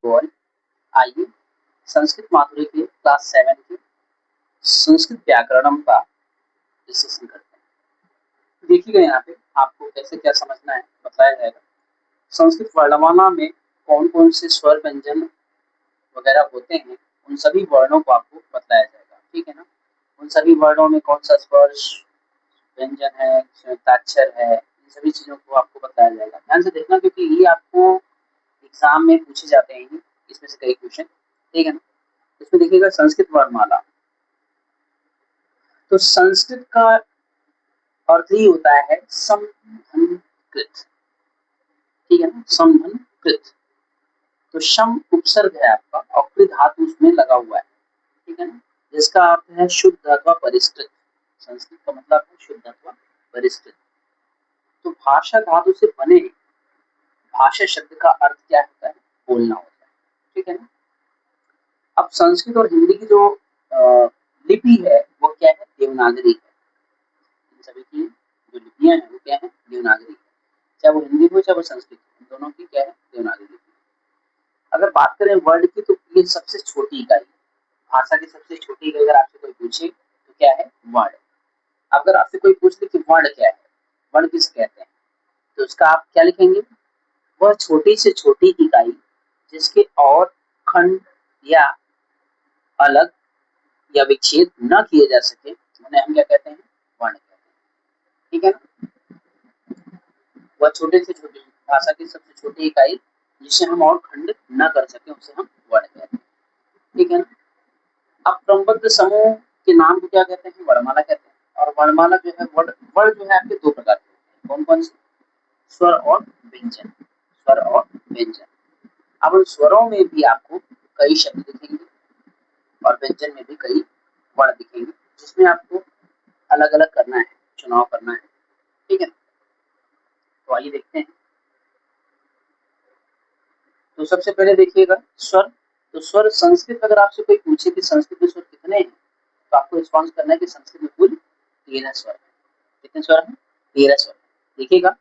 और आइए संस्कृत माधुरी के क्लास 7 के संस्कृत व्याकरणम का डिस्कशन करते हैं। देखिएगा यहाँ पे आपको कैसे क्या समझना है बताया जाएगा। संस्कृत वर्णमाला में कौन कौन से स्वर व्यंजन वगैरह होते हैं, उन सभी वर्णों को आपको बताया जाएगा। ठीक है ना। उन सभी वर्णों में कौन सा स्वर व्यंजन है, संयुक्ताक्षर है, इन सभी चीजों को आपको बताया जाएगा। ध्यान से देखना क्योंकि ये आपको एग्जाम में पूछे जाते हैं इसमें से कई क्वेश्चन। ठीक है ना। इसमें देखिएगा संस्कृत वर्णमाला। तो संस्कृत का अर्थ ही होता है समन्वित। ठीक है ना, समन्वित। तो शम उपसर्ग है आपका और कृ धातु उसमें लगा हुआ है। ठीक है ना, जिसका अर्थ है शुद्ध अथवा परिष्कृत। संस्कृत का मतलब है शुद्ध अथवा परिष्कृत। तो भाषा धातु से बने भाषा शब्द का अर्थ क्या होता है, बोलना होता है। ठीक है ना। अब संस्कृत और हिंदी की जो लिपि है वो क्या है, देवनागरी है। इन सभी की जो लिपियां हैं वो क्या है, देवनागरी है। चाहे वो हिंदी हो चाहे वो संस्कृत, दोनों की क्या है, देवनागरी लिपि। अगर बात करें वर्ड की तो ये सबसे छोटी इकाई, भाषा की सबसे छोटी इकाई अगर आपसे कोई पूछे तो क्या है, वर्ड। अगर आपसे कोई पूछ ले कि वर्ड क्या है, वर्ड किसे कहते हैं, तो उसका आप क्या लिखेंगे, वह छोटी से छोटी इकाई जिसके और खंड या अलग या विच्छेद न किए जा सके उन्हें हम क्या कहते हैं, वर्ण कहते हैं। ठीक है ना। वह छोटे से छोटी भाषा की सबसे छोटी इकाई जिसे हम और खंड न कर सके उसे हम वर्ण कहते हैं। ठीक है ना। अब क्रमबद्ध समूह के नाम को क्या कहते हैं, वर्णमाला कहते हैं। और वर्णमाला जो है वर्ड जो है आपके दो प्रकार के होते हैं। कौन कौन से, स्वर और व्यंजन। स्वर और व्यंजन। अब उन स्वरों में भी आपको कई शब्द दिखेंगे और व्यंजन में भी कई वर्ण दिखेंगे, जिसमें आपको अलग अलग करना है, चुनाव करना है। ठीक है ना। तो आइए देखते हैं। तो सबसे पहले देखिएगा स्वर। तो स्वर संस्कृत अगर आपसे कोई पूछे कि संस्कृत में स्वर कितने हैं, तो आपको रिस्पॉन्स करना है कि संस्कृत में कुल 13 स्वर है। कितने स्वर हैं, 13 स्वर। देखिएगा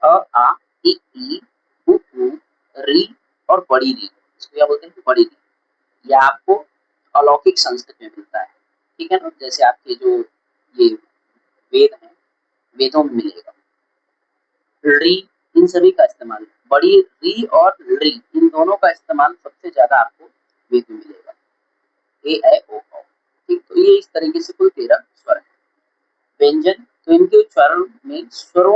अ आ इ ई उ ऊ री और बड़ी री, इसको क्या बोलते हैं, बड़ी री। यह आपको अलौकिक संस्कृत में मिलता है। ठीक है ना। जैसे आपके जो ये वेद हैं, वेदों में मिलेगा। री, इन सभी का इस्तेमाल, बड़ी री और री इन दोनों का इस्तेमाल सबसे ज्यादा आपको वेद में मिलेगा। ए ऐ ओ औ। ठीक, तो ये इस तरीके से कुल 13 स्वर है। व्यंजन, तो इनके उच्चारण में स्वर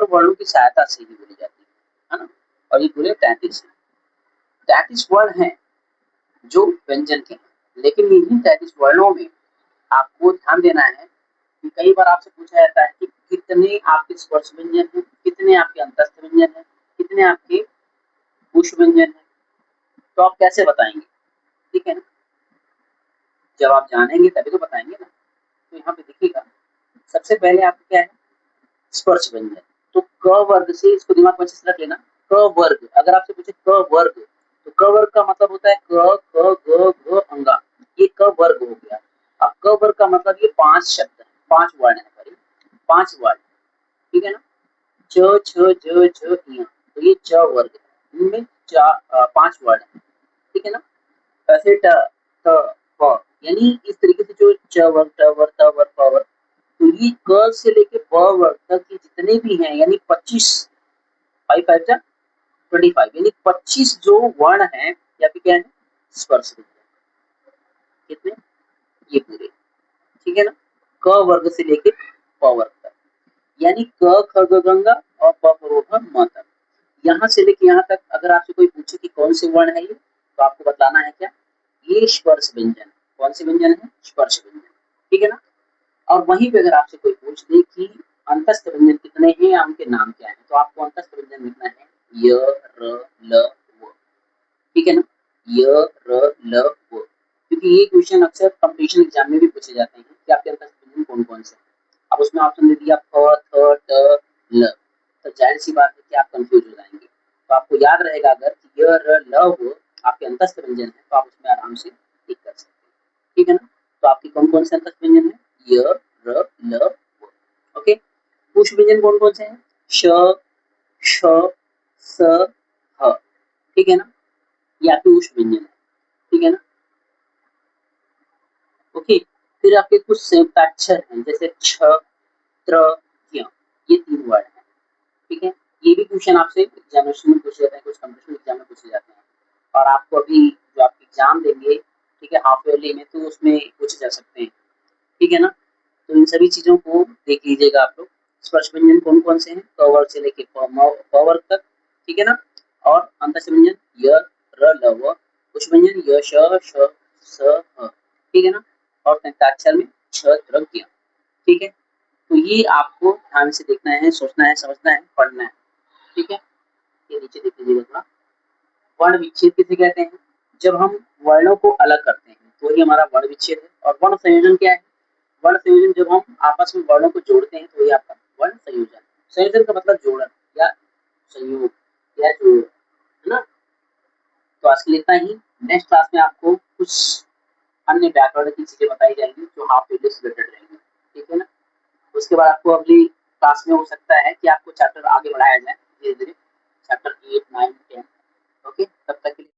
वर्णों की सहायता से ही बोली जाती है ना। और ये पूरे 33 है। 33 वर्ण हैं जो व्यंजन के हैं। लेकिन इन्हीं 33 वर्णों में आपको ध्यान देना है कि कई बार आपसे पूछा जाता है कि कितने आपके स्पर्श व्यंजन हैं, कितने आपके अंतस्थ व्यंजन हैं, कितने आपके पुष्प व्यंजन हैं। तो आप कैसे बताएंगे। ठीक है ना। जब आप जानेंगे तभी तो बताएंगे ना। तो यहाँ पे देखिएगा सबसे पहले आपको क्या है, स्पर्श व्यंजन। तो क वर्ग से, इसको दिमाग में अच्छे से रख लेना। क वर्ग, अगर आपसे पूछे क वर्ग, तो क वर्ग का मतलब होता है क ख ग घ अंगा। ये क वर्ग हो गया। अब क वर्ग का मतलब ये 5 शब्द है, 5 वर्ण है, सॉरी 5 वर्ण। ठीक है ना। च छ ज झ ञ, तो ये च वर्ग है। इनमें 5 वर्ण है। ठीक है ना। ऐसे ट त प, यानी इस तरीके से जो च वर्ग ट वर्ग त वर्ग प वर्ग, तो ये क से लेके प वर्ग तक के जितने भी हैं, यानी 25, 5 5 जा 25, यानी 25 जो वर्ण हैं या फिर क्या है, स्पर्श व्यंजन। कितने, ये पूरे। ठीक है ना। क वर्ग से लेके प वर्ग तक, यानी क ख ग गंगा और प फ रो ह म तक। यहाँ से लेके यहाँ तक अगर आपसे कोई पूछे कि कौन से वर्ण है ये, तो आपको बताना है क्या, ये स्पर्श व्यंजन। कौन से व्यंजन है, स्पर्श व्यंजन। ठीक है ना। और वहीं पे अगर आपसे कोई पूछ दे कि अंतस्थ व्यंजन कितने हैं या उनके नाम क्या है, तो आपको अंतस्थ व्यंजन लिखना है य र ल व। ठीक है ना। य र ल व, क्योंकि ये क्वेश्चन अक्सर कंपटीशन एग्जाम में भी पूछे जाते हैं कि आपके अंतस्थ व्यंजन कौन कौन से हैं। अब उसमें ऑप्शन दे दिया फ थ ट ल, तो जाहिर सी बात है कि आप कंफ्यूज हो जाएंगे। तो आपको याद रहेगा अगर य र ल व आपके अंतस्थ व्यंजन है, तो आप उसमें आराम से टिक कर सकते हैं। ठीक है ना। तो आपके कौन कौन से अंतस्थ व्यंजन है, य र ल व। ओके। पुष्प व्यंजन कौन कौन से हैं, श श स ह। ठीक है ना। ये आपके उष्ट व्यंजन है, ठीक है ना। ओके, फिर आपके कुछ संयुक्ताक्षर हैं जैसे छ, त्र, ज्ञ, ये 3 वर्ड हैं, ठीक है। ये भी क्वेश्चन आपसे एग्जामिनेशन में पूछे जाते हैं, कुछ कॉम्पिटिशन एग्जाम में पूछे जाते हैं, और आपको अभी जो आप एग्जाम देंगे, ठीक है, हाफ ईयरली में, तो उसमें पूछे जा सकते हैं, ठीक है ना। तो इन सभी चीज़ों को देख लीजिएगा आप लोग। स्पर्श व्यंजन कौन-कौन से हैं? क वर्ग से लेके प वर्ग तक, ठीक है ना। और अंतःक्ष व्यंजन य, र, ल, व। कुछ व्यंजन य, श, स, ह, ठीक है ना। और संयुक्ताक्षर में छ, त्र, ज्ञ, ठीक है। तो ये आपको ध्यान से देखना है, सोचना है, समझना है, पढ़ना है, ठीक है। ये नीचे देख लीजिएगा थोड़ा। वर्ण विच्छेद किसे कहते हैं? जब हम वर्णों को अलग करते हैं तो ही हमारा वर्ण विच्छेद है। और वर्ण संयोजन क्या है? वर्ण संयोजन जब हम आपस में वर्णों को जोड़ते हैं तो ये आपका वर्ण संयोजन है। संयोजन का मतलब जोड़न या संयोग या जोड़, है ना। तो आज के लिए इतना ही। नेक्स्ट क्लास में आपको कुछ अन्य व्याकरण की चीजें बताई जाएंगी जो हाफ ईयरली से रिलेटेड रहेंगी, ठीक है ना। उसके बाद आपको अगली क्लास में हो सकता है कि आपको चैप्टर आगे बढ़ाया जाए धीरे धीरे, चैप्टर 8, 9, 10। ओके, तब तक के लिए